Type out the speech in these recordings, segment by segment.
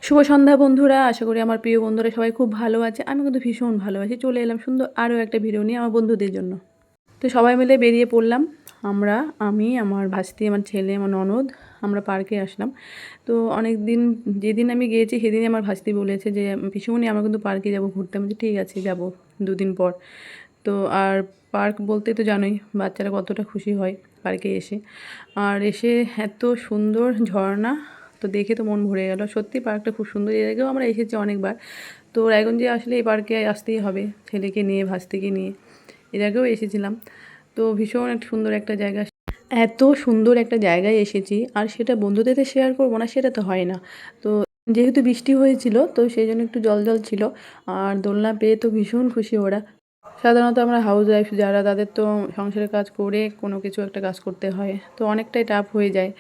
শুভ সন্ধ্যা বন্ধুরা, আশা করি আমার প্রিয় বন্ধুরা সবাই খুব ভালো আছে। আমি কিন্তু ভীষণ ভালো আছি। চলে এলাম সুন্দর আরও একটা ভিডিও নিয়ে আমার বন্ধুদের জন্য। তো সবাই মিলে বেরিয়ে পড়লাম। আমি, আমার ভাস্তি, আমার ছেলে, আমার ননদ, আমরা পার্কে আসলাম। তো অনেক দিন, যেদিন আমি গিয়েছি সেদিনই আমার ভাস্তি বলেছে যে পিসিমণি আমরা কিন্তু পার্কে যাব ঘুরতে। আমি বলছি ঠিক আছে যাব 2 দিন পর। তো আর পার্ক বলতে তো জানোই বাচ্চারা কতটা খুশি হয় পার্কে এসে। আর এসে এত সুন্দর ঝর্ণা, তো দেখে তো মন ভরে গেল। সত্যি পার্কটা খুব সুন্দর। এর আগেও আমরা এসেছি অনেকবার। তো রায়গঞ্জে আসলে এই পার্কে আসতেই হবে, ছেলেকে নিয়ে, ভাস্তিকে নিয়ে। এর আগেও এসেছিলাম। তো ভীষণ একটা সুন্দর একটা জায়গা। এত সুন্দর একটা জায়গায় এসেছি, আর সেটা বন্ধুদের সাথে শেয়ার করবো না সেটা তো হয় না। তো যেহেতু বৃষ্টি হয়েছিল তো সেই জন্য একটু জল জল ছিল। আর দোলনা পেয়ে তো ভীষণ খুশি ওরা। সাধারণত আমরা হাউস ওয়াইফ যারা, তাদের তো সংসারের কাজ করে কোনো কিছু একটা কাজ করতে হয়, তো অনেকটাই টাফ হয়ে যায়।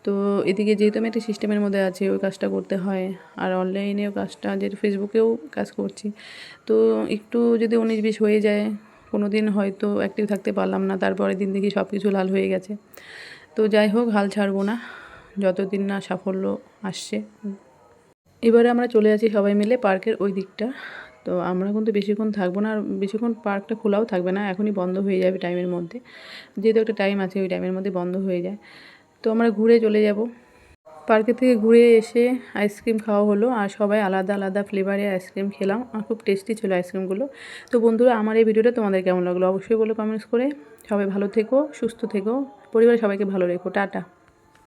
তো এদিকে যেহেতু আমি একটা সিস্টেমের মধ্যে আছি, ওই কাজটা করতে হয়। আর অনলাইনেও কাজটা, যেহেতু ফেসবুকেও কাজ করছি, তো একটু যদি 19-20 হয়ে যায়, কোনো দিন হয়তো অ্যাক্টিভ থাকতে পারলাম না, তারপরে দিন দেখি সব কিছু লাল হয়ে গেছে। তো যাই হোক, হাল ছাড়বো না যতদিন না সাফল্য আসছে। এবারে আমরা চলে যাচ্ছি সবাই মিলে পার্কের ওই দিকটা। তো আমরা কিন্তু বেশিক্ষণ থাকবো না, আর বেশিক্ষণ পার্কটা খোলাও থাকবে না, এখনই বন্ধ হয়ে যাবে টাইমের মধ্যে। যেহেতু একটা টাইম আছে, ওই টাইমের মধ্যে বন্ধ হয়ে যায়। তো আমরা ঘুরে চলে যাব। পার্কে থেকে ঘুরে এসে আইসক্রিম খাওয়া হলো, আর সবাই আলাদা আলাদা ফ্লেভারে আইসক্রিম খেলাম, আর খুব টেস্টি ছিল আইসক্রিমগুলো। তো বন্ধুরা, আমার এই ভিডিওটা তোমাদের কেমন লাগলো অবশ্যই বলো কমেন্টস করে। সবাই ভালো থেকো, সুস্থ থেকো, পরিবারের সবাইকে ভালো রেখো। টাটা।